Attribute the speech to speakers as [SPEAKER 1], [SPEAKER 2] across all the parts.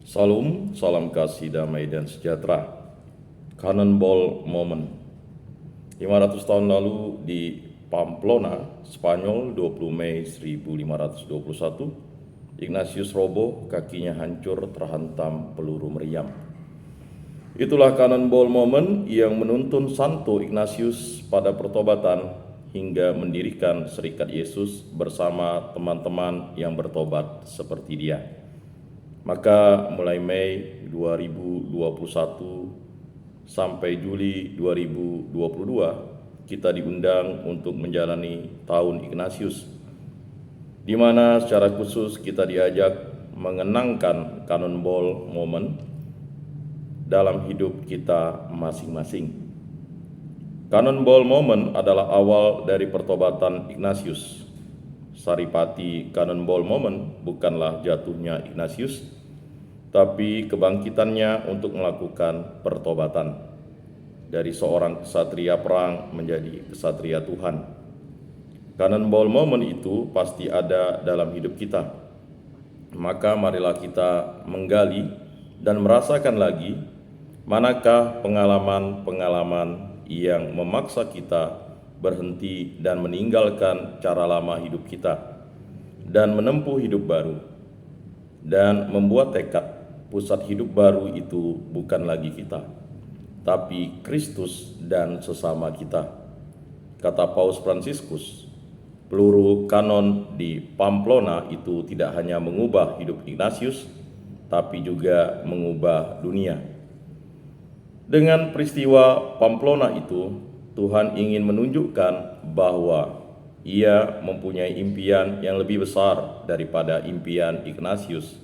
[SPEAKER 1] Salam, salam kasih, damai, dan sejahtera. Cannonball Moment. 500 tahun lalu di Pamplona, Spanyol, 20 Mei 1521, Ignatius roboh, kakinya hancur terhantam peluru meriam. Itulah Cannonball Moment yang menuntun Santo Ignatius pada pertobatan hingga mendirikan Serikat Yesus bersama teman-teman yang bertobat seperti dia. Maka mulai Mei 2021 sampai Juli 2022 kita diundang untuk menjalani tahun Ignatius, di mana secara khusus kita diajak mengenangkan Cannonball Moment dalam hidup kita masing-masing. Cannonball Moment adalah awal dari pertobatan Ignatius. Saripati Cannonball Moment bukanlah jatuhnya Ignatius, tapi kebangkitannya untuk melakukan pertobatan dari seorang ksatria perang menjadi ksatria Tuhan. Cannonball Moment itu pasti ada dalam hidup kita. Maka marilah kita menggali dan merasakan lagi manakah pengalaman-pengalaman yang memaksa kita berhenti dan meninggalkan cara lama hidup kita dan menempuh hidup baru, dan membuat tekad pusat hidup baru itu bukan lagi kita, tapi Kristus dan sesama kita. Kata Paus Fransiskus, peluru kanon di Pamplona itu tidak hanya mengubah hidup Ignatius, tapi juga mengubah dunia. Dengan peristiwa Pamplona itu, Tuhan ingin menunjukkan bahwa Ia mempunyai impian yang lebih besar daripada impian Ignatius.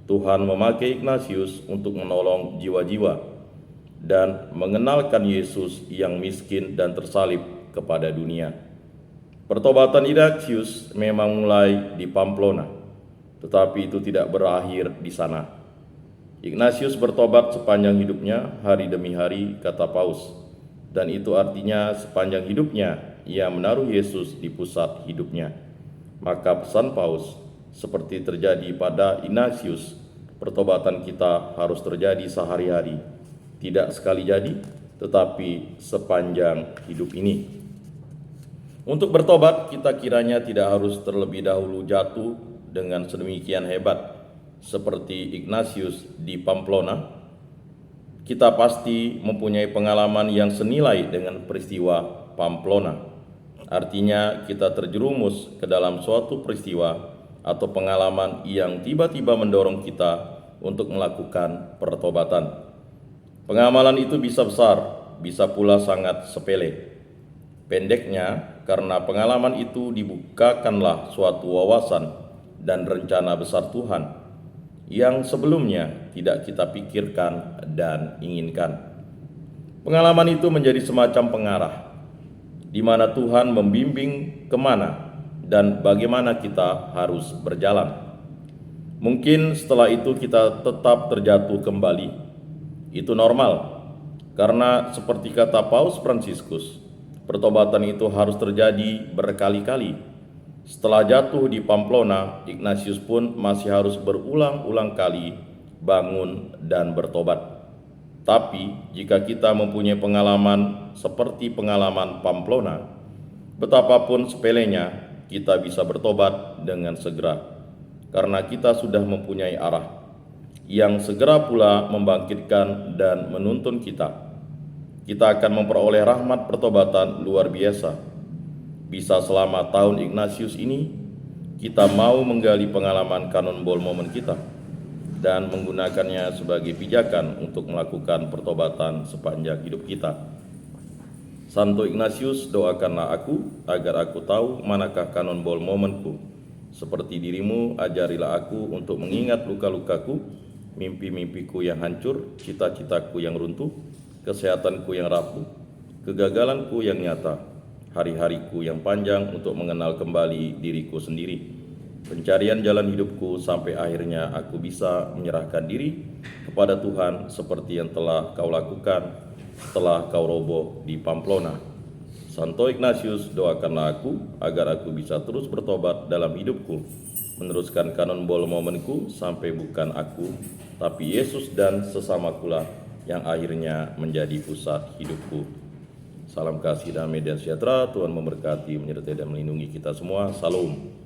[SPEAKER 1] Tuhan memakai Ignatius untuk menolong jiwa-jiwa dan mengenalkan Yesus yang miskin dan tersalib kepada dunia. Pertobatan Ignatius memang mulai di Pamplona, tetapi itu tidak berakhir di sana. Ignatius bertobat sepanjang hidupnya, hari demi hari, kata Paus. Dan itu artinya sepanjang hidupnya ia menaruh Yesus di pusat hidupnya. Maka pesan Paus, seperti terjadi pada Ignatius, pertobatan kita harus terjadi sehari-hari, tidak sekali jadi, tetapi sepanjang hidup ini. Untuk bertobat, kita kiranya tidak harus terlebih dahulu jatuh dengan sedemikian hebat seperti Ignatius di Pamplona. Kita pasti mempunyai pengalaman yang senilai dengan peristiwa Pamplona. Artinya kita terjerumus ke dalam suatu peristiwa atau pengalaman yang tiba-tiba mendorong kita untuk melakukan pertobatan. Pengamalan itu bisa besar, bisa pula sangat sepele. Pendeknya, karena pengalaman itu dibukakanlah suatu wawasan dan rencana besar Tuhan yang sebelumnya tidak kita pikirkan dan inginkan. Pengalaman itu menjadi semacam pengarah, di mana Tuhan membimbing kemana dan bagaimana kita harus berjalan. Mungkin setelah itu kita tetap terjatuh kembali. Itu normal, karena seperti kata Paus Fransiskus, pertobatan itu harus terjadi berkali-kali. Setelah jatuh di Pamplona, Ignatius pun masih harus berulang-ulang kali bangun dan bertobat. Tapi jika kita mempunyai pengalaman seperti pengalaman Pamplona, betapapun sepelenya, kita bisa bertobat dengan segera, karena kita sudah mempunyai arah yang segera pula membangkitkan dan menuntun kita. Kita akan memperoleh rahmat pertobatan luar biasa. Bisa selama tahun Ignatius ini, kita mau menggali pengalaman Cannonball Moment kita dan menggunakannya sebagai pijakan untuk melakukan pertobatan sepanjang hidup kita. Santo Ignatius, doakanlah aku agar aku tahu manakah Cannonball Momentku. Seperti dirimu, ajarilah aku untuk mengingat luka-lukaku, mimpi-mimpiku yang hancur, cita-citaku yang runtuh, kesehatanku yang rapuh, kegagalanku yang nyata, hari-hariku yang panjang untuk mengenal kembali diriku sendiri, pencarian jalan hidupku sampai akhirnya aku bisa menyerahkan diri kepada Tuhan seperti yang telah kau lakukan setelah kau roboh di Pamplona. Santo Ignatius, doakanlah aku agar aku bisa terus bertobat dalam hidupku meneruskan Cannonball Momenku sampai bukan aku, tapi Yesus dan sesamakulah yang akhirnya menjadi pusat hidupku. Salam kasih, damai, dan sejahtera. Tuhan memberkati, menyertai, dan melindungi kita semua. Salam.